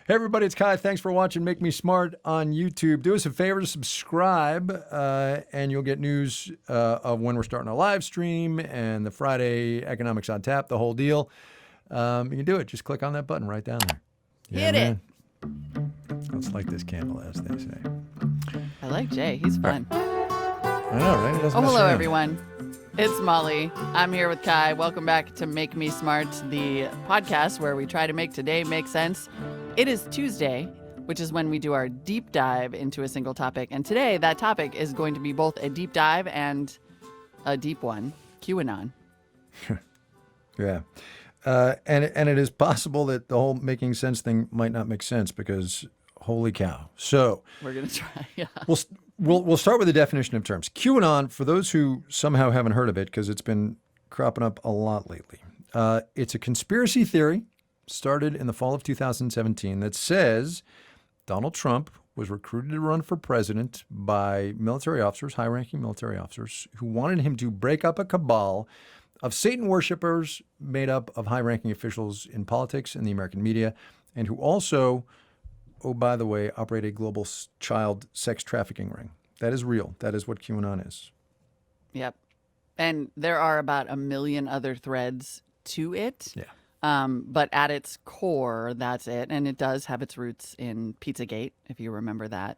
Hey, everybody, it's Kai. Thanks for watching Make Me Smart on YouTube. Do us a favor to subscribe, and you'll get news of when we're starting a live stream and the Friday Economics on Tap, the whole deal. You can do it. Just click on that button right down there. Hit it. Let's light this candle, as they say. I like Jay. He's fun. I know, right? It doesn't Oh, mess hello, around. everyone. It's Molly. I'm here with Kai. Welcome back to Make Me Smart, the podcast where we try to make today make sense. It is Tuesday, which is when we do our deep dive into a single topic. And today, that topic is going to be both a deep dive and a deep one, QAnon. Yeah. And it is possible that the whole making sense thing might not make sense because holy cow. So We're going to try. Yeah. We'll start with the definition of terms. QAnon, for those who somehow haven't heard of it, because it's been cropping up a lot lately, it's a conspiracy theory started in the fall of 2017 that says Donald Trump was recruited to run for president by military officers, high-ranking military officers, who wanted him to break up a cabal of Satan worshipers made up of high-ranking officials in politics and the American media, and who also, oh, by the way, operate a global child sex trafficking ring. That is real. That is what QAnon is. Yep. And there are about 1 million other threads to it. Yeah. But at its core, that's it. And it does have its roots in Pizzagate, if you remember that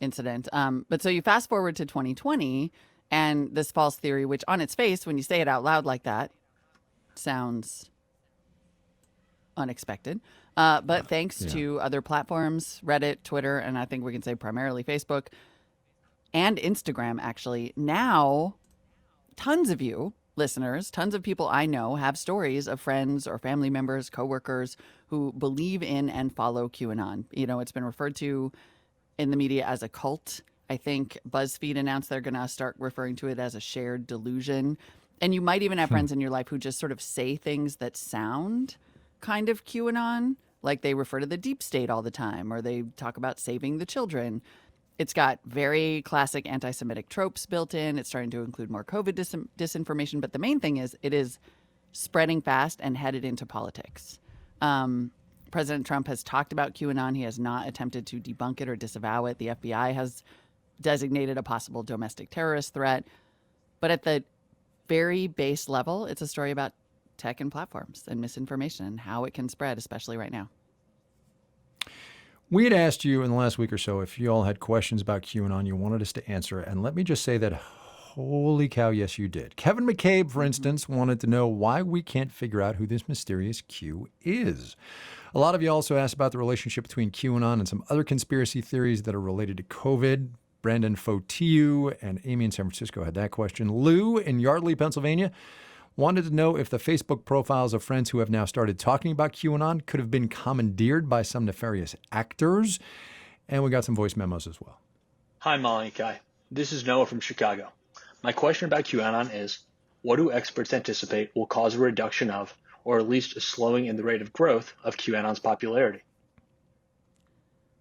incident. But so you fast forward to 2020 and this false theory, which on its face, when you say it out loud like that, sounds unexpected. But thanks to other platforms, Reddit, Twitter, and I think we can say primarily Facebook and Instagram, actually, now tons of you listeners, tons of people I know have stories of friends or family members, coworkers who believe in and follow QAnon. You know, it's been referred to in the media as a cult. I think BuzzFeed announced they're going to start referring to it as a shared delusion. And you might even have friends in your life who just sort of say things that sound kind of QAnon, like they refer to the deep state all the time, or they talk about saving the children. It's got very classic anti-Semitic tropes built in. It's starting to include more COVID disinformation. But the main thing is it is spreading fast and headed into politics. President Trump has talked about QAnon. He has not attempted to debunk it or disavow it. The FBI has designated a possible domestic terrorist threat. But at the very base level, it's a story about tech and platforms and misinformation and how it can spread, especially right now. We had asked you in the last week or so if you all had questions about QAnon you wanted us to answer. And let me just say that, holy cow, yes, you did. Kevin McCabe, for instance, wanted to know why we can't figure out who this mysterious Q is. A lot of you also asked about the relationship between QAnon and some other conspiracy theories that are related to COVID. Brandon Fotiu and Amy in San Francisco had that question. Lou in Yardley, Pennsylvania, wanted to know if the Facebook profiles of friends who have now started talking about QAnon could have been commandeered by some nefarious actors. And we got some voice memos as well. Hi, Molly and Kai. This is Noah from Chicago. My question about QAnon is, what do experts anticipate will cause a reduction of, or at least a slowing in the rate of growth of QAnon's popularity?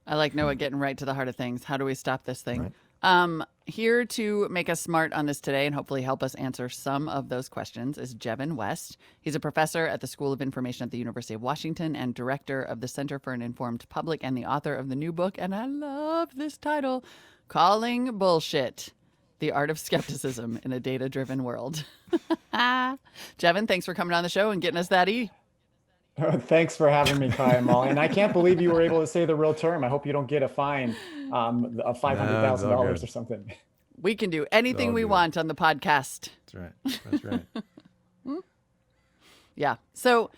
I like Noah getting right to the heart of things. How do we stop this thing? Right. Here to make us smart on this today and hopefully help us answer some of those questions is Jevin West. He's a professor at the School of Information at the University of Washington and director of the Center for an Informed Public and the author of the new book, and I love this title, Calling Bullshit, The Art of Skepticism in a Data-Driven World. Jevin, thanks for coming on the show and getting us that E. Thanks for having me, Kai and Molly. And I can't believe you were able to say the real term. I hope you don't get a fine of $500,000 or something. We can do anything we want on the podcast. That's right. That's right. Yeah. So,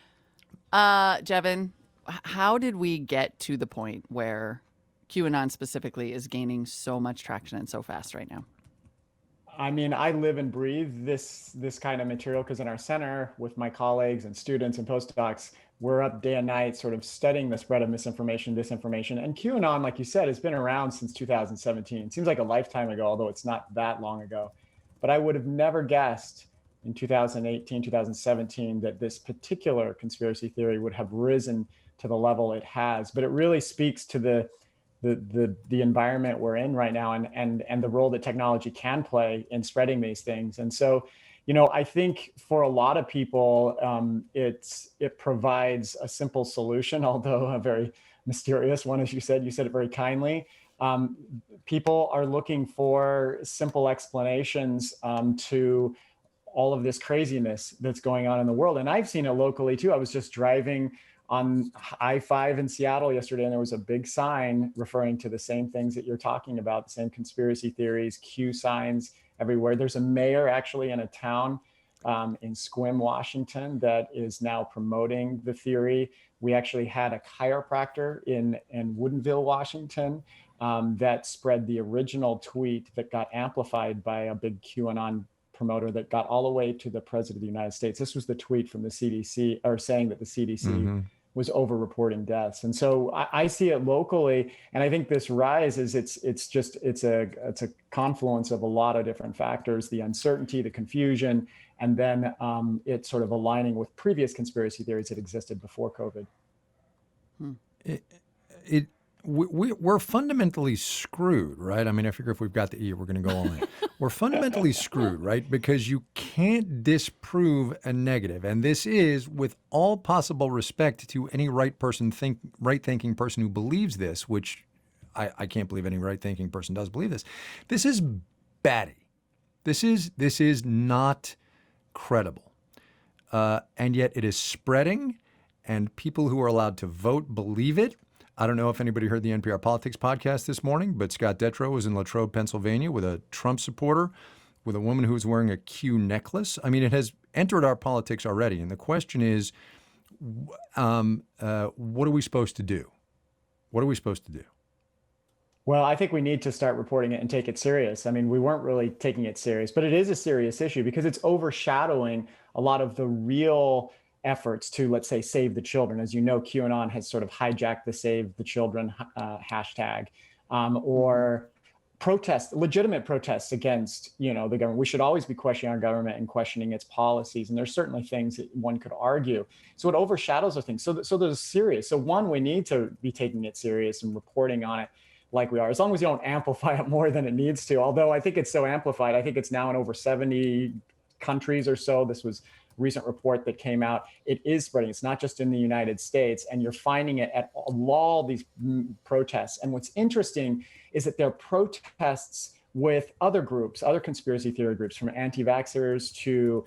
Jevin, how did we get to the point where QAnon specifically is gaining so much traction and so fast right now? I mean, I live and breathe this kind of material because in our center with my colleagues and students and postdocs, we're up day and night sort of studying the spread of misinformation, disinformation. And QAnon, like you said, has been around since 2017. It seems like a lifetime ago, although it's not that long ago. But I would have never guessed in 2018, 2017, that this particular conspiracy theory would have risen to the level it has. But it really speaks to the environment we're in right now and the role that technology can play in spreading these things. And so, you know, I think for a lot of people, it provides a simple solution, although a very mysterious. One, as you said it very kindly. People are looking for simple explanations to all of this craziness that's going on in the world. And I've seen it locally too. I was just driving on I-5 in Seattle yesterday, and there was a big sign referring to the same things that you're talking about, the same conspiracy theories, Q signs everywhere. There's a mayor actually in a town in Sequim, Washington, that is now promoting the theory. We actually had a chiropractor in Woodinville, Washington, that spread the original tweet that got amplified by a big QAnon promoter that got all the way to the president of the United States. This was the tweet from the CDC, or saying that the CDC was over-reporting deaths. And so I see it locally, and I think this rise is it's a confluence of a lot of different factors: the uncertainty, the confusion, and then it's sort of aligning with previous conspiracy theories that existed before COVID. We're fundamentally screwed, right? I mean, I figure if we've got the E, we're going to go all in. We're fundamentally screwed, right? Because you can't disprove a negative. And this is, with all possible respect to any right-thinking person who believes this, which I can't believe any right-thinking person does believe this. This is batty. This is not credible. And yet it is spreading, and people who are allowed to vote believe it. I don't know if anybody heard the NPR Politics podcast this morning, but Scott Detrow was in Latrobe, Pennsylvania with a Trump supporter, with a woman who was wearing a Q necklace. I mean, it has entered our politics already. And the question is, what are we supposed to do? What are we supposed to do? Well, I think we need to start reporting it and take it serious. I mean, we weren't really taking it serious, but it is a serious issue because it's overshadowing a lot of the real efforts to, let's say, save the children. As you know, QAnon has sort of hijacked the Save the Children hashtag, or legitimate protests against, the government. We should always be questioning our government and questioning its policies. And there's certainly things that one could argue. So it overshadows the things. So there's serious. So one, we need to be taking it serious and reporting on it like we are, as long as you don't amplify it more than it needs to. Although I think it's so amplified. I think it's now in over 70 countries or so. This was recent report that came out. It is spreading. It's not just in the United States, and you're finding it at all these protests. And what's interesting is that there are protests with other groups, other conspiracy theory groups, from anti-vaxxers to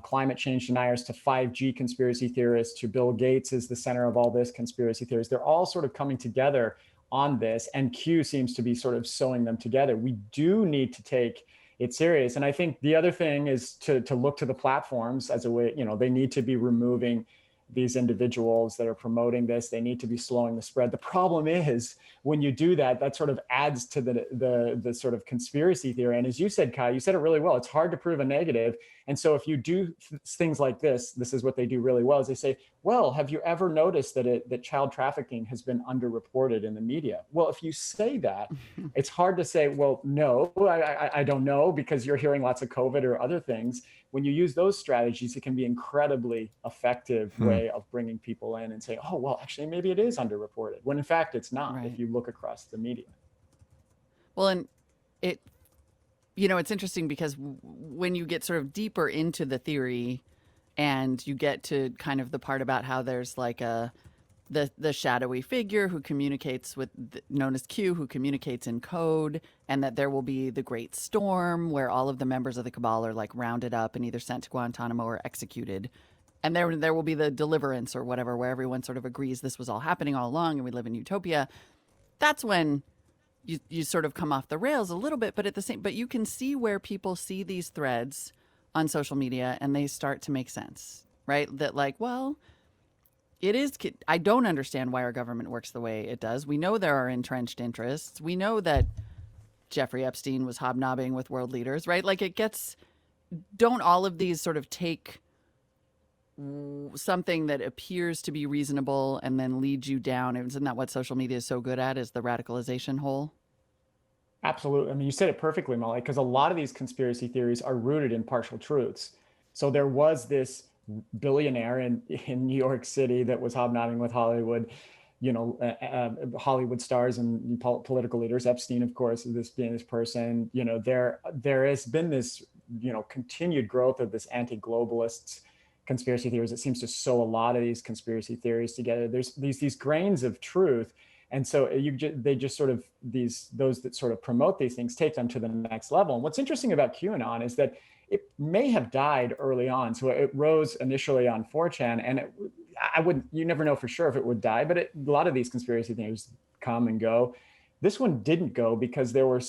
climate change deniers to 5G conspiracy theorists to Bill Gates is the center of all this conspiracy theories. They're all sort of coming together on this, and Q seems to be sort of sewing them together. We do need to take it's serious. And I think the other thing is to look to the platforms as a way, they need to be removing these individuals that are promoting this. They need to be slowing the spread. The problem is when you do that, that sort of adds to the sort of conspiracy theory. And as you said, Kai, you said it really well. It's hard to prove a negative. And so if you do things like this is what they do really well, is they say, well, have you ever noticed that child trafficking has been underreported in the media? Well, if you say that, it's hard to say, well, no, I don't know, because you're hearing lots of COVID or other things. When you use those strategies, it can be incredibly effective way of bringing people in and say, oh, well, actually, maybe it is underreported, when in fact it's not, right, if you look across the media. Well, and it's interesting because when you get sort of deeper into the theory and you get to kind of the part about how there's like the shadowy figure who communicates with, known as Q, who communicates in code, and that there will be the great storm where all of the members of the Cabal are like rounded up and either sent to Guantanamo or executed. And there will be the deliverance or whatever, where everyone sort of agrees this was all happening all along and we live in utopia. That's when you sort of come off the rails a little bit, but you can see where people see these threads on social media and they start to make sense, right? That like, well, it is. I don't understand why our government works the way it does. We know there are entrenched interests. We know that Jeffrey Epstein was hobnobbing with world leaders, right? Like don't all of these sort of take something that appears to be reasonable and then lead you down? Isn't that what social media is so good at, is the radicalization hole? Absolutely. I mean, you said it perfectly, Molly, because a lot of these conspiracy theories are rooted in partial truths. So there was this billionaire in New York City that was hobnobbing with Hollywood, Hollywood stars and political leaders. Epstein, of course, this being this person. There has been this, continued growth of this anti-globalist conspiracy theories. It seems to sew a lot of these conspiracy theories together. There's these grains of truth, And so they just sort of those that sort of promote these things take them to the next level. And what's interesting about QAnon is that it may have died early on. So it rose initially on 4chan, and you never know for sure if it would die, but a lot of these conspiracy theories come and go. This one didn't go because there were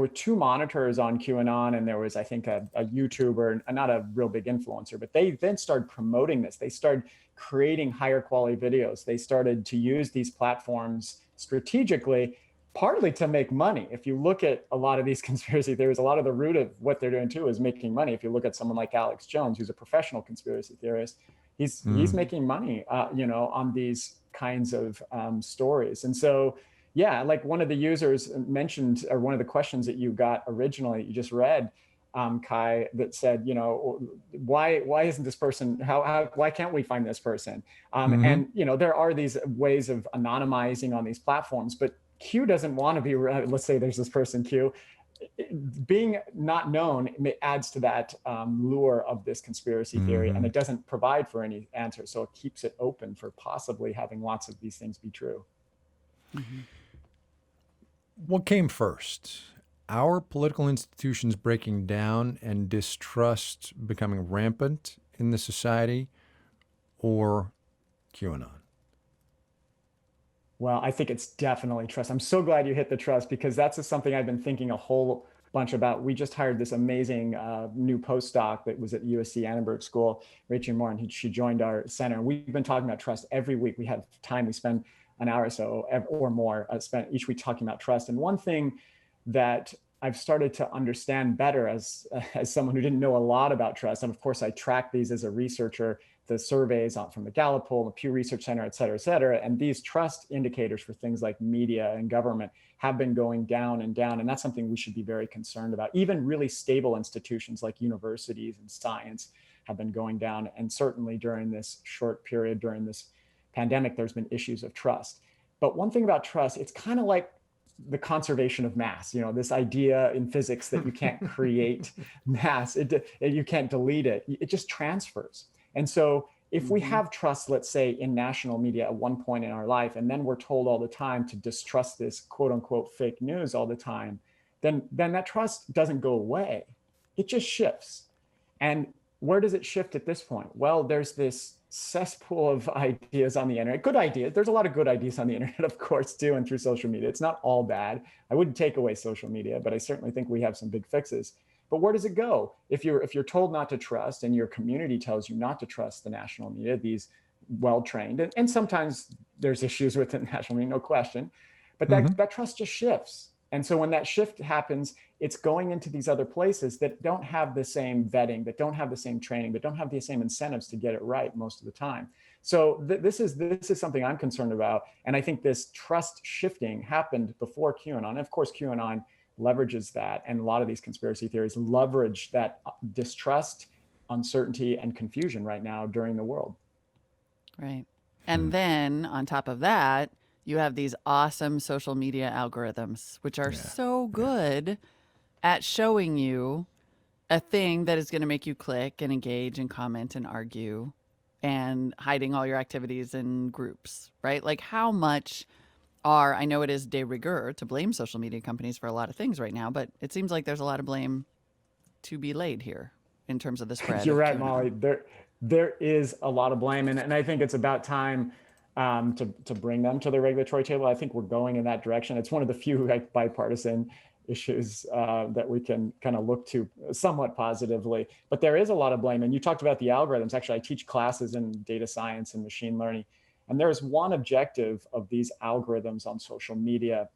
two monitors on QAnon, and there was, I think, a YouTuber, not a real big influencer, but they then started promoting this. They started creating higher quality videos. They started to use these platforms strategically, partly to make money. If you look at a lot of these conspiracy theories, a lot of the root of what they're doing too is making money. If you look at someone like Alex Jones, who's a professional conspiracy theorist, he's making money, on these kinds of stories. And so, yeah, like one of the users mentioned, or one of the questions that you got originally, you just read, Kai, that said, why isn't this person, why can't we find this person? And, there are these ways of anonymizing on these platforms, but Q doesn't want to be, let's say there's this person Q, being not known adds to that lure of this conspiracy theory, and it doesn't provide for any answers. So it keeps it open for possibly having lots of these things be true. What came first? Our political institutions breaking down and distrust becoming rampant in the society, or QAnon? Well, I think it's definitely trust. I'm so glad you hit the trust, because that's just something I've been thinking a whole bunch about. We just hired this amazing new postdoc that was at USC Annenberg School, Rachel Moore, and she joined our center. We've been talking about trust every week. We have time. We spend an hour or so or more spent each week talking about trust. And one thing that I've started to understand better as someone who didn't know a lot about trust, and of course I track these as a researcher, the surveys from the Gallup poll, the Pew Research Center, et cetera, and these trust indicators for things like media and government have been going down and down, and that's something we should be very concerned about. Even really stable institutions like universities and science have been going down, and certainly during this short period, during this pandemic, there's been issues of trust. But one thing about trust, it's kind of like the conservation of mass, this idea in physics that you can't create mass, you can't delete it, it just transfers. And so if we have trust, let's say in national media at one point in our life, and then we're told all the time to distrust this quote unquote fake news all the time, then that trust doesn't go away. It just shifts. And where does it shift at this point? Well, there's this cesspool of ideas on the internet. Good ideas. There's a lot of good ideas on the internet, of course, too, and through social media. It's not all bad. I wouldn't take away social media, but I certainly think we have some big fixes. But where does it go? If you're told not to trust, and your community tells you not to trust the national media, these well-trained, and sometimes there's issues with the national media, no question, but that trust just shifts. And so when that shift happens, it's going into these other places that don't have the same vetting, that don't have the same training, that don't have the same incentives to get it right most of the time. So this is something I'm concerned about. And I think this trust shifting happened before QAnon. And of course, QAnon leverages that. And a lot of these conspiracy theories leverage that distrust, uncertainty, and confusion right now during the world. Right. And then on top of that, you have these awesome social media algorithms, which are so good at showing you a thing that is going to make you click and engage and comment and argue, and hiding all your activities in groups, right? Like how much I know it is de rigueur to blame social media companies for a lot of things right now, but it seems like there's a lot of blame to be laid here in terms of the spread. You're right, QAnon. Molly. There is a lot of blame, and I think it's about time to bring them to the regulatory table. I think we're going in that direction. It's one of the few bipartisan issues that we can kind of look to somewhat positively. But there is a lot of blame. And you talked about the algorithms. Actually, I teach classes in data science and machine learning. And there's one objective of these algorithms on social media,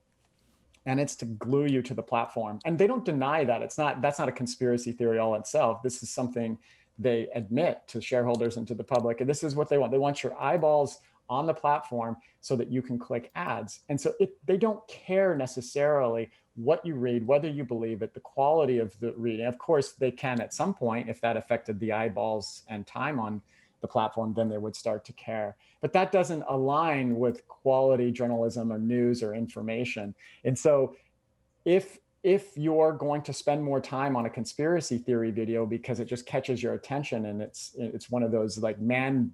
and it's to glue you to the platform. And they don't deny that. That's not a conspiracy theory all itself. This is something they admit to shareholders and to the public. And this is what they want. They want your eyeballs on the platform so that you can click ads. And so they don't care necessarily what you read, whether you believe it, the quality of the reading. Of course, they can at some point, if that affected the eyeballs and time on the platform, then they would start to care. But that doesn't align with quality journalism or news or information. And so if you're going to spend more time on a conspiracy theory video because it just catches your attention, and it's one of those like man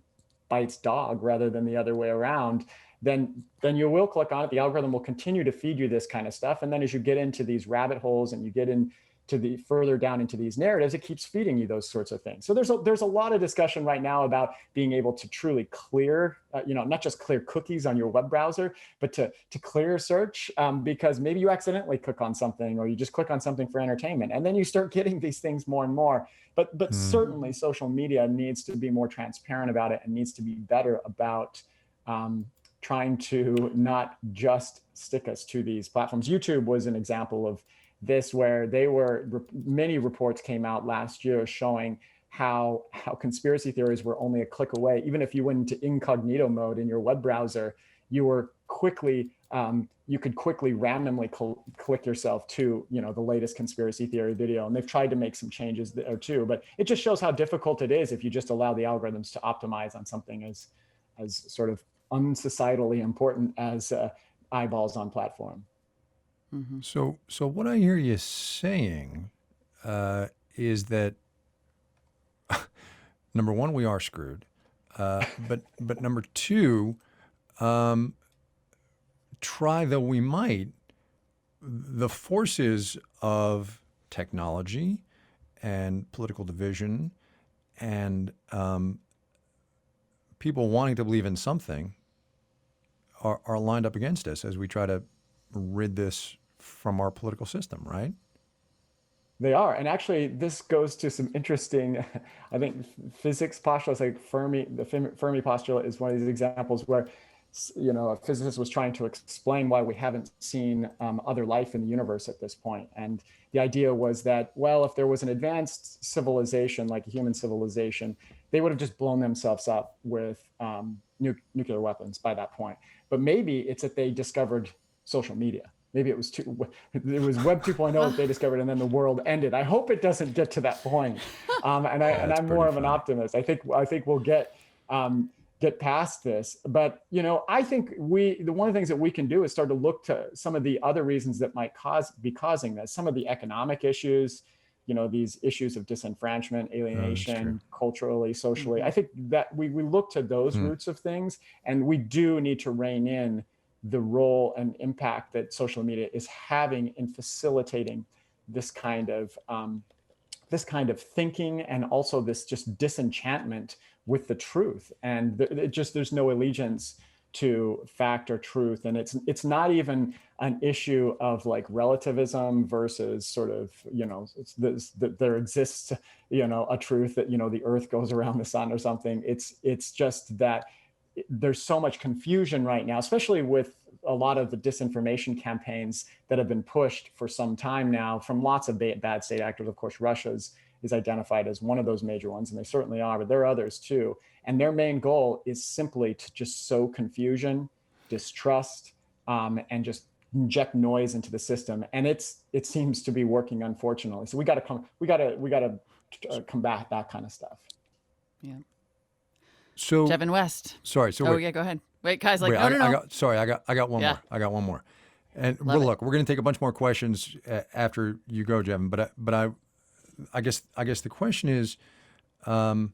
bites dog rather than the other way around, then you will click on it. The algorithm will continue to feed you this kind of stuff. And then as you get into these rabbit holes and you get into the further down into these narratives, it keeps feeding you those sorts of things. So there's a lot of discussion right now about being able to truly clear, not just clear cookies on your web browser, but to clear search, because maybe you accidentally click on something, or you just click on something for entertainment, and then you start getting these things more and more. But certainly social media needs to be more transparent about it and needs to be better about trying to not just stick us to these platforms. YouTube was an example of this, where many reports came out last year showing how conspiracy theories were only a click away. Even if you went into incognito mode in your web browser, you could quickly randomly click yourself to the latest conspiracy theory video. And they've tried to make some changes there too, but it just shows how difficult it is if you just allow the algorithms to optimize on something as sort of unsocietally important as eyeballs on platform. Mm-hmm. So what I hear you saying is that number one, we are screwed, but number two, try though we might, the forces of technology and political division and people wanting to believe in something are lined up against us as we try to rid this from our political system, right? They are. And actually, this goes to some interesting, I think, physics postulates like Fermi. The Fermi postulate is one of these examples where, a physicist was trying to explain why we haven't seen other life in the universe at this point. And the idea was that, well, if there was an advanced civilization, like a human civilization, they would have just blown themselves up with nuclear weapons by that point. But maybe it's that they discovered social media. Maybe it was Web 2.0 that they discovered, and then the world ended. I hope it doesn't get to that point. And I'm more of an optimist. I think we'll get past this. But I think one of the things that we can do is start to look to some of the other reasons that might be causing this. Some of the economic issues, these issues of disenfranchisement, alienation, culturally, socially. I think that we look to those roots of things, and we do need to rein in the role and impact that social media is having in facilitating this kind of thinking, and also this just disenchantment with the truth. And there's no allegiance to fact or truth. And it's not even an issue of like relativism versus sort of, there exists, a truth that, the earth goes around the sun or something. It's just that there's so much confusion right now, especially with a lot of the disinformation campaigns that have been pushed for some time now from lots of bad state actors. Of course, Russia's is identified as one of those major ones, and they certainly are, but there are others too. And their main goal is simply to just sow confusion, distrust, and just inject noise into the system. And it seems to be working, unfortunately. So we got to combat that kind of stuff. Yeah. So Jevin West. Sorry. So yeah, go ahead. Wait, Kai's like, wait, no. I got one more. I got one more. And look, we're going to take a bunch more questions after you go, Jevin. But I guess the question is, what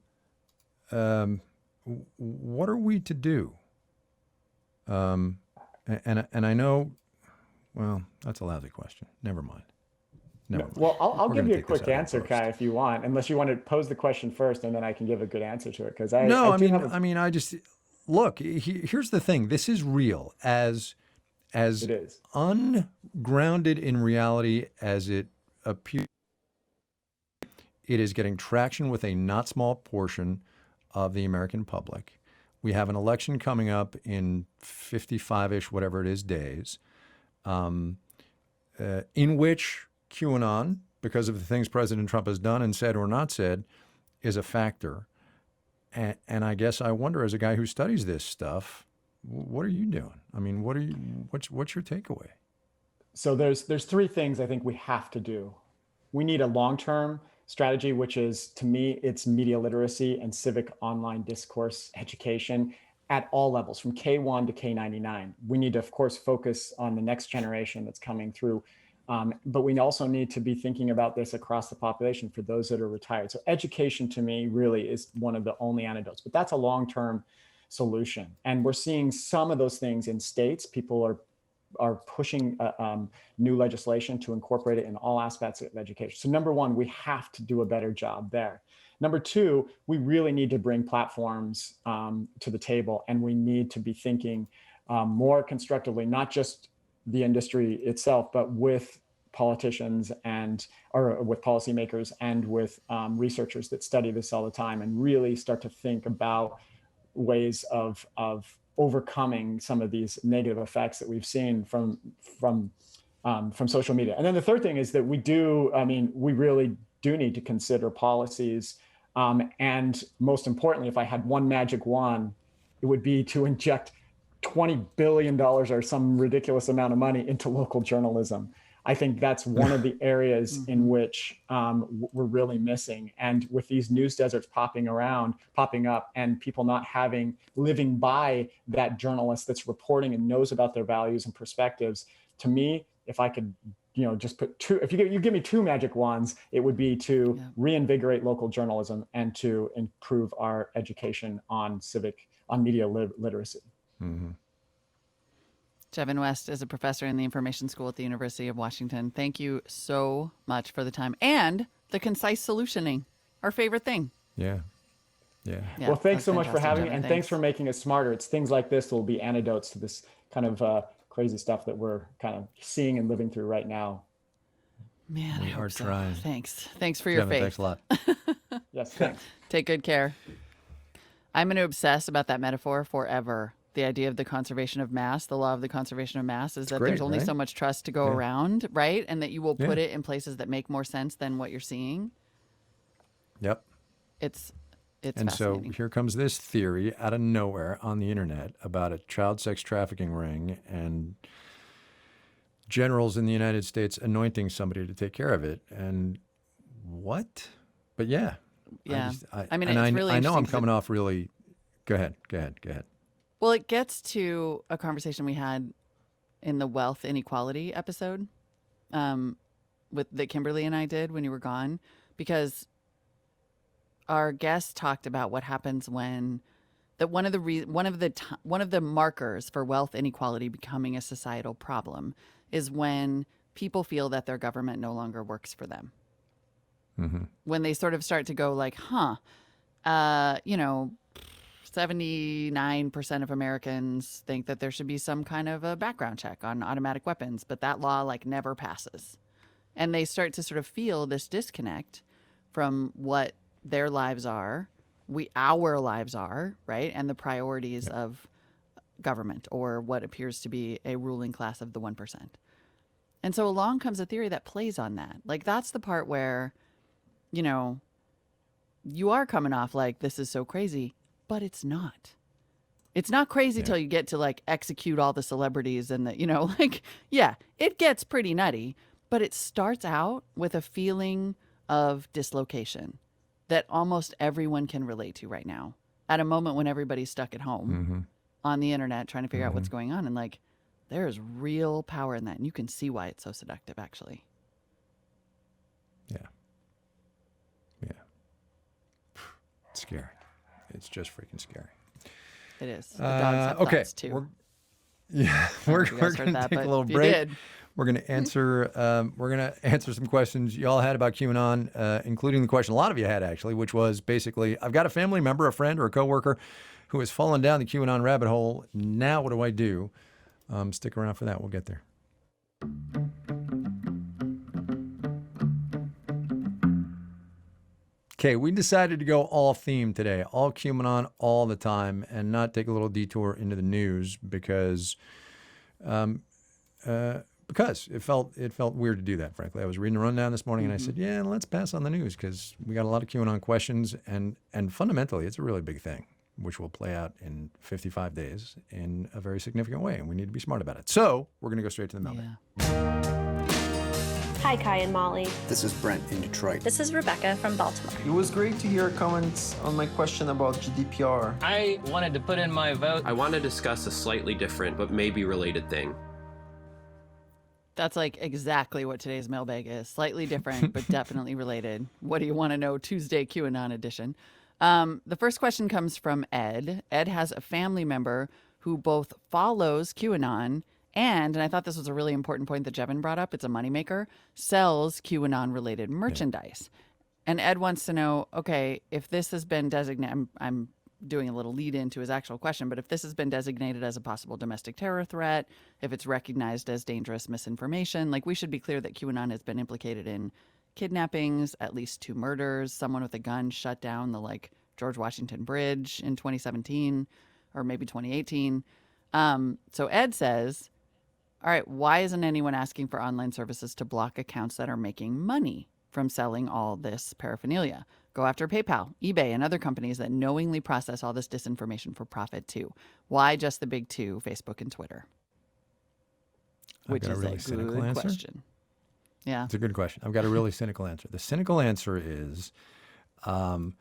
are we to do? And I know, well, that's a lousy question. Never mind. Well, I'll give you a quick answer, Kai, if you want, unless you want to pose the question first, and then I can give a good answer to it. Because I just look. Here's the thing. This is real, as it is ungrounded in reality as it appears. It is getting traction with a not small portion of the American public. We have an election coming up in 55-ish, whatever it is, days, in which QAnon, because of the things President Trump has done and said or not said, is a factor. And I guess I wonder, as a guy who studies this stuff, what are you doing? I mean, what's your takeaway? So there's three things I think we have to do. We need a long-term strategy, which is, to me, it's media literacy and civic online discourse education at all levels, from K1 to K99. We need to, of course, focus on the next generation that's coming through. But we also need to be thinking about this across the population for those that are retired. So education, to me, really is one of the only antidotes. But that's a long-term solution. And we're seeing some of those things in states. People are pushing new legislation to incorporate it in all aspects of education. So number one, we have to do a better job there. Number two, we really need to bring platforms to the table, and we need to be thinking more constructively, not just the industry itself, but with politicians or with policymakers and with researchers that study this all the time, and really start to think about ways of overcoming some of these negative effects that we've seen from social media. And then the third thing is that we really do need to consider policies. And most importantly, if I had one magic wand, it would be to inject $20 billion or some ridiculous amount of money into local journalism. I think that's one of the areas in which we're really missing. And with these news deserts popping up, and people not living by that journalist that's reporting and knows about their values and perspectives, to me, if I could, just put two, if you give me two magic wands, it would be to reinvigorate local journalism and to improve our education on media literacy. Mm-hmm. Jevin West is a professor in the Information School at the University of Washington. Thank you so much for the time and the concise solutioning, our favorite thing. Yeah. Well, thanks so much for having me, Jevin, and thanks for making us smarter. It's things like this that will be antidotes to this kind of crazy stuff that we're kind of seeing and living through right now. Man, we are trying. Thanks for your Jevin, faith. Thanks a lot. Yes, thanks. Take good care. I'm going to obsess about that metaphor forever. The idea of the conservation of mass, the law of the conservation of mass, is that great, there's only right? so much trust to go around, right? And that you will put Yeah. it in places that make more sense than what you're seeing. Yep. It's And so fascinating. here comes this theory out of nowhere on the internet about a child sex trafficking ring and generals in the United States anointing somebody to take care of it. And what? But yeah. Yeah. I mean, and it's I, really I know I'm interesting 'cause coming off really. Go ahead. Well, it gets to a conversation we had in the wealth inequality episode that Kimberly and I did when you were gone, because our guest talked about what happens when one of the markers for wealth inequality becoming a societal problem is when people feel that their government no longer works for them. Mm-hmm. When they sort of start to go like, 79% of Americans think that there should be some kind of a background check on automatic weapons, but that law never passes. And they start to sort of feel this disconnect from what their lives are, our lives are, right? And the priorities of government, or what appears to be a ruling class of the 1%. And so along comes a theory that plays on that. That's the part where, you are coming off like this is so crazy. But it's not. It's not crazy till you get to execute all the celebrities and it gets pretty nutty, but it starts out with a feeling of dislocation that almost everyone can relate to right now at a moment when everybody's stuck at home on the internet trying to figure out what's going on. And there's real power in that. And you can see why it's so seductive, actually. Yeah. It's scary. It's just freaking scary. It is. The dogs have thoughts too. We're going to take a little break. We're going to answer some questions y'all had about QAnon, including the question a lot of you had actually, which was basically, I've got a family member, a friend, or a coworker who has fallen down the QAnon rabbit hole. Now what do I do? Stick around for that. We'll get there. Okay, we decided to go all theme today, all QAnon all the time, and not take a little detour into the news because it felt weird to do that. Frankly, I was reading the rundown this morning, and I said, "Yeah, let's pass on the news because we got a lot of QAnon questions, and fundamentally, it's a really big thing, which will play out in 55 days in a very significant way, and we need to be smart about it." So we're going to go straight to the mailbag. Hi, Kai and Molly. This is Brent in Detroit. This is Rebecca from Baltimore. It was great to hear comments on my question about GDPR. I wanted to put in my vote. I want to discuss a slightly different but maybe related thing. That's exactly what today's mailbag is. Slightly different, but definitely related. What do you want to know? Tuesday QAnon edition. The first question comes from Ed. Ed has a family member who both follows QAnon and I thought this was a really important point that Jevin brought up, it's a moneymaker, sells QAnon-related merchandise. And Ed wants to know, okay, if this has been designated, I'm doing a little lead into his actual question, but if this has been designated as a possible domestic terror threat, if it's recognized as dangerous misinformation, like we should be clear that QAnon has been implicated in kidnappings, at least 2 murders, someone with a gun shut down the George Washington Bridge in 2017 or maybe 2018. So Ed says, all right, why isn't anyone asking for online services to block accounts that are making money from selling all this paraphernalia? Go after PayPal, eBay, and other companies that knowingly process all this disinformation for profit too. Why just the big 2, Facebook and Twitter? Which is really a cynical good answer. question. Yeah. It's a good question. I've got a really cynical answer. The cynical answer is that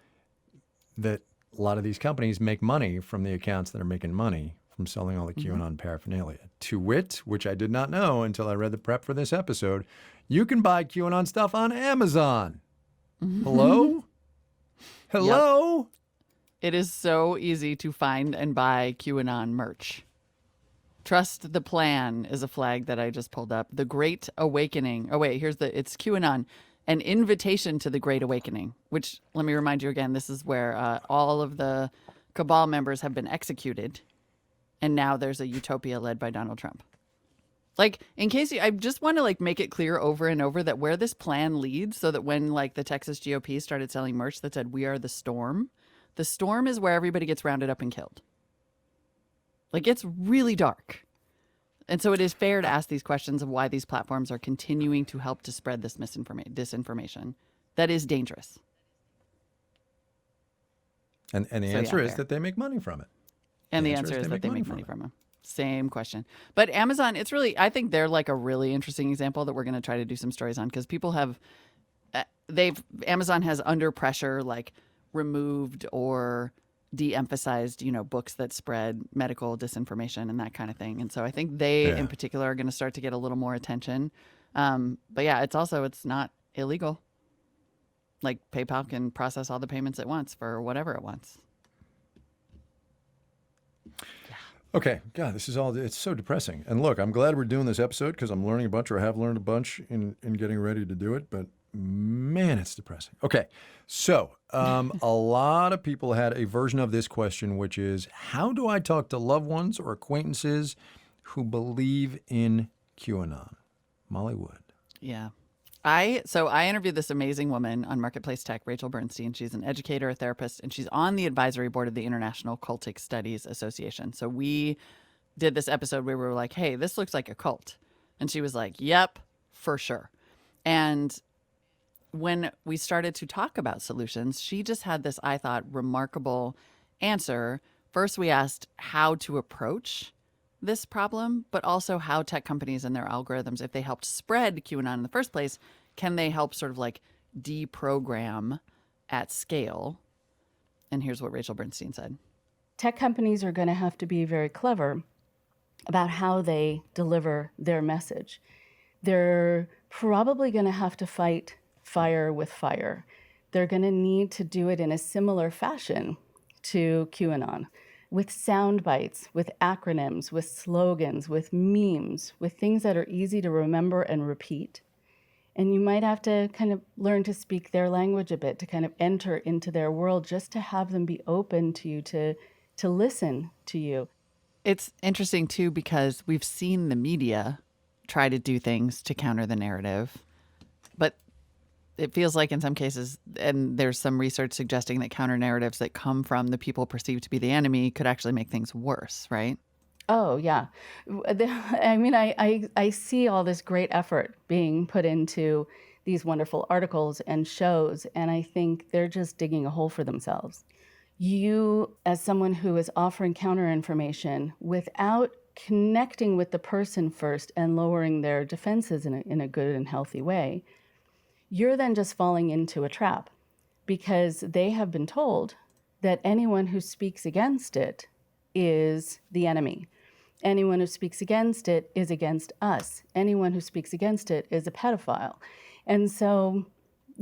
a lot of these companies make money from the accounts that are making money from selling all the QAnon paraphernalia. To wit, which I did not know until I read the prep for this episode, you can buy QAnon stuff on Amazon. Hello? Hello? It is so easy to find and buy QAnon merch. Trust the Plan is a flag that I just pulled up. The Great Awakening. Oh, wait, it's QAnon. An Invitation to the Great Awakening, which, let me remind you again, this is where all of the Cabal members have been executed. And now there's a utopia led by Donald Trump. In case I just want to make it clear over and over that where this plan leads, so that when the Texas GOP started selling merch that said, "We are the storm," is where everybody gets rounded up and killed. It's really dark. And so it is fair to ask these questions of why these platforms are continuing to help to spread this disinformation that is dangerous. And the answer is that they make money from it. And the answer is that they make money from them. Same question. But Amazon, I think they're a really interesting example that we're going to try to do some stories on, because people have, Amazon has under pressure, removed or de-emphasized, books that spread medical disinformation and that kind of thing. And so I think they in particular are going to start to get a little more attention. But yeah, it's not illegal. PayPal can process all the payments it wants for whatever it wants. Okay, God, it's so depressing. And look, I'm glad we're doing this episode because I'm learning a bunch, or I have learned a bunch in getting ready to do it, but man, it's depressing. Okay, so a lot of people had a version of this question, which is, how do I talk to loved ones or acquaintances who believe in QAnon? Molly Wood. Yeah. I interviewed this amazing woman on Marketplace Tech, Rachel Bernstein. She's an educator, a therapist, and she's on the advisory board of the International Cultic Studies Association. So we did this episode where we were like, hey, this looks like a cult. And she was like, yep, for sure. And when we started to talk about solutions, she just had this, I thought, remarkable answer. First, we asked how to approach this problem, but also how tech companies and their algorithms, if they helped spread QAnon in the first place, can they help sort of deprogram at scale? And here's what Rachel Bernstein said. Tech companies are going to have to be very clever about how they deliver their message. They're probably going to have to fight fire with fire. They're going to need to do it in a similar fashion to QAnon, with sound bites, with acronyms, with slogans, with memes, with things that are easy to remember and repeat. And you might have to kind of learn to speak their language a bit, to kind of enter into their world, just to have them be open to you, to listen to you. It's interesting, too, because we've seen the media try to do things to counter the narrative. But it feels like in some cases, and there's some research suggesting that counter narratives that come from the people perceived to be the enemy could actually make things worse, right? Oh, yeah. I mean, I see all this great effort being put into these wonderful articles and shows, and I think they're just digging a hole for themselves. You, as someone who is offering counter information without connecting with the person first and lowering their defenses in a good and healthy way, you're then just falling into a trap, because they have been told that anyone who speaks against it is the enemy. Anyone who speaks against it is against us. Anyone who speaks against it is a pedophile. And so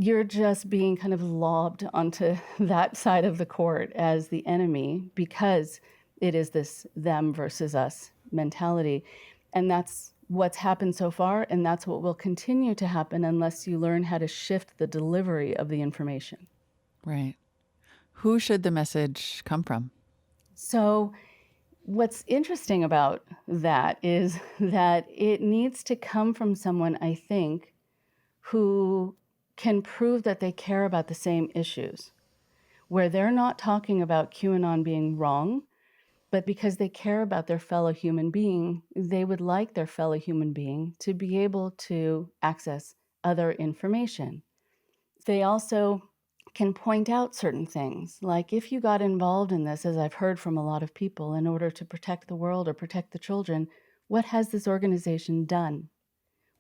you're just being kind of lobbed onto that side of the court as the enemy because it is this them versus us mentality. And that's what's happened so far, and that's what will continue to happen unless you learn how to shift the delivery of the information. Right. Who should the message come from? So what's interesting about that is that it needs to come from someone, I think, who can prove that they care about the same issues, where they're not talking about QAnon being wrong, but because they care about their fellow human being, they would like their fellow human being to be able to access other information. They also can point out certain things, like if you got involved in this, as I've heard from a lot of people, in order to protect the world or protect the children, what has this organization done?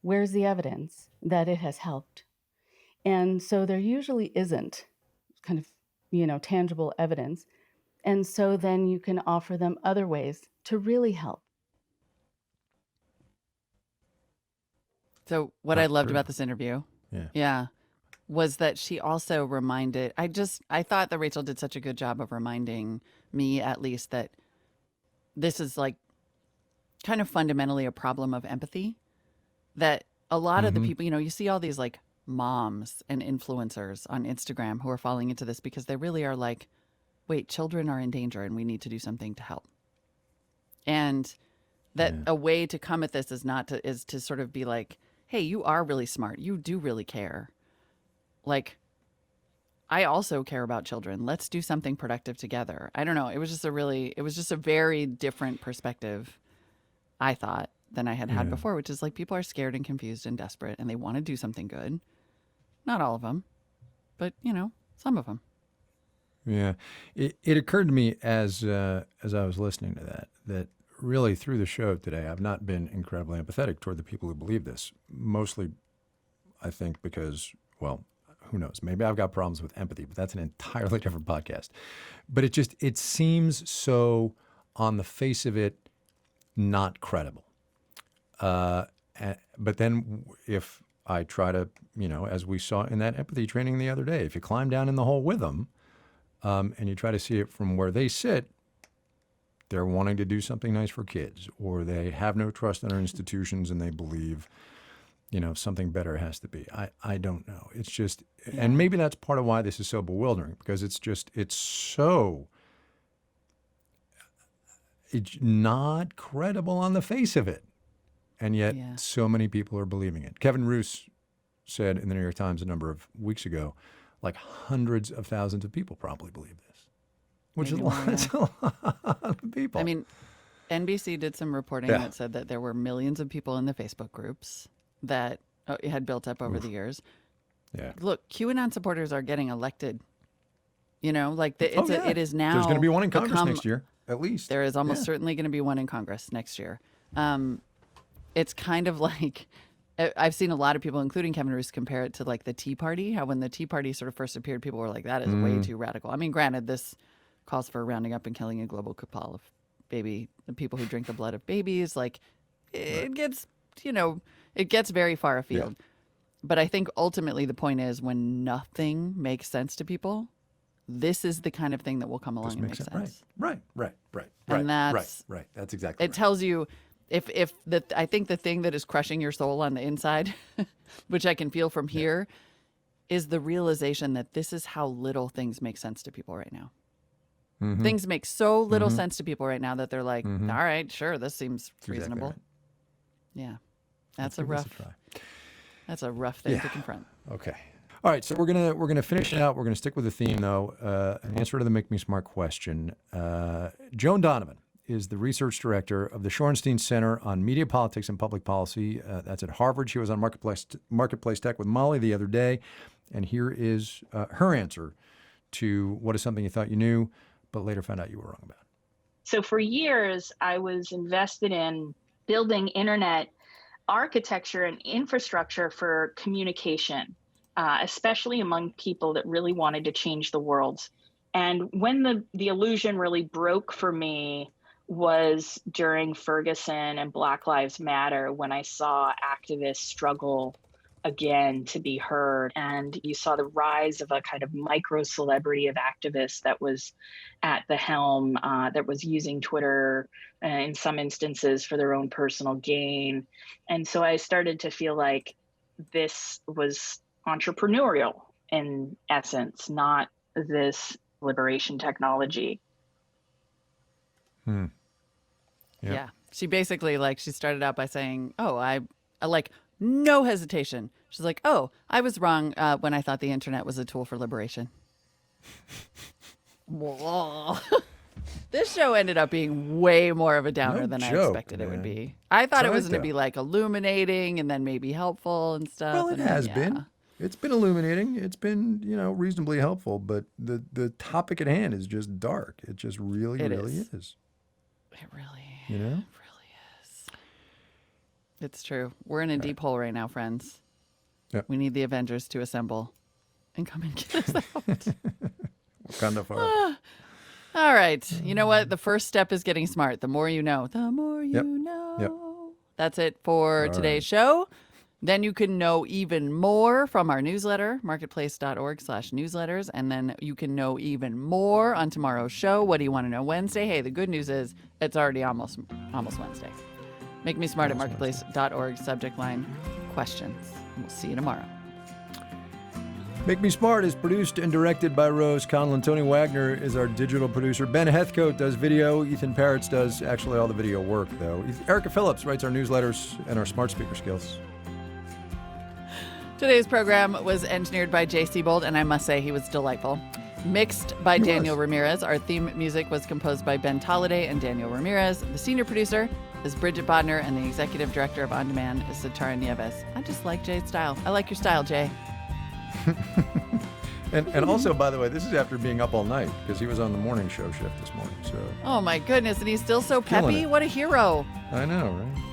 Where's the evidence that it has helped? And so there usually isn't kind of, tangible evidence. And so then you can offer them other ways to really help. So what I loved about this interview, Yeah. was that she also reminded, I thought that Rachel did such a good job of reminding me, at least, that this is like kind of fundamentally a problem of empathy. That a lot of the people, you see all these like moms and influencers on Instagram who are falling into this because they really are like, wait, children are in danger and we need to do something to help. And that a way to come at this is to sort of be like, hey, you are really smart. You do really care. Like, I also care about children. Let's do something productive together. I don't know. It was just a very different perspective, I thought, than I had before, which is like people are scared and confused and desperate and they want to do something good. Not all of them, but some of them. Yeah. It occurred to me as I was listening to that really through the show today, I've not been incredibly empathetic toward the people who believe this. Mostly, I think, because, well, who knows? Maybe I've got problems with empathy, but that's an entirely different podcast. But it seems so, on the face of it, not credible. But then if I try to, as we saw in that empathy training the other day, if you climb down in the hole with them and you try to see it from where they sit, they're wanting to do something nice for kids, or they have no trust in our institutions and they believe, something better has to be. I don't know. It's just, and maybe that's part of why this is so bewildering, because it's not credible on the face of it. And yet so many people are believing it. Kevin Roose said in the New York Times a number of weeks ago, like hundreds of thousands of people probably believe this, which is a lot of people. I mean, NBC did some reporting that said that there were millions of people in the Facebook groups that had built up over the years. Yeah. Look, QAnon supporters are getting elected. It is now. There's going to be one in Congress next year, at least. There is almost certainly going to be one in Congress next year. It's kind of like, I've seen a lot of people, including Kevin Roose, compare it to like the Tea Party. How when the Tea Party sort of first appeared, people were like, that is way too radical. I mean, granted, this calls for rounding up and killing a global cabal of the people who drink the blood of babies. Like, it gets, it gets very far afield. Yeah. But I think ultimately the point is, when nothing makes sense to people, this is the kind of thing that will come along and make sense. Right. And that's right. That's exactly right. It tells you, I think the thing that is crushing your soul on the inside, which I can feel from here, is the realization that this is how little things make sense to people right now. Mm-hmm. Things make so little sense to people right now that they're like, all right, sure, this seems reasonable. Exactly right. Yeah. That's a rough thing to confront. Okay. All right, so we're gonna finish it out. We're gonna stick with the theme, though. An answer to the Make Me Smart question. Joan Donovan is the research director of the Shorenstein Center on Media Politics and Public Policy. That's at Harvard. She was on Marketplace Tech with Molly the other day, and here is her answer to what is something you thought you knew, but later found out you were wrong about. So for years, I was invested in building internet architecture and infrastructure for communication, especially among people that really wanted to change the world. And when the illusion really broke for me was during Ferguson and Black Lives Matter, when I saw activists struggle again to be heard. And you saw the rise of a kind of micro celebrity of activists that was at the helm, that was using Twitter in some instances for their own personal gain. And so I started to feel like this was entrepreneurial in essence, not this liberation technology. Yeah. She basically she started out by saying, "Oh, I like no hesitation." She's like, "Oh, I was wrong when I thought the internet was a tool for liberation." Whoa. This show ended up being way more of a downer than I expected it would be. I thought it was going to be illuminating and then maybe helpful and stuff. Well, it has been. It's been illuminating. It's been, reasonably helpful, but the topic at hand is just dark. It just really is. It really is. It's true. We're in a deep hole right now, friends. Yep. We need the Avengers to assemble and come and get us out. Wakanda forever. All right. You know what? The first step is getting smart. The more you know, the more you know. Yep. That's it for today's show. Then you can know even more from our newsletter, marketplace.org/newsletters. And then you can know even more on tomorrow's show. What do you want to know Wednesday? Hey, the good news is it's already almost Wednesday. Make me smart at marketplace.org, subject line questions. And we'll see you tomorrow. Make Me Smart is produced and directed by Rose Conlon. Tony Wagner is our digital producer. Ben Heathcote does video. Ethan Parrots does actually all the video work, though. Erica Phillips writes our newsletters and our smart speaker skills. Today's program was engineered by Jay Siebold, and I must say he was delightful. Mixed by Daniel Ramirez. Our theme music was composed by Ben Tolliday and Daniel Ramirez. The senior producer is Bridget Bodner, and the executive director of On Demand is Satara Nieves. I just like Jay's style. I like your style, Jay. and also, by the way, this is after being up all night because he was on the morning show shift this morning. So. Oh my goodness, and he's still so peppy. What a hero. I know, right?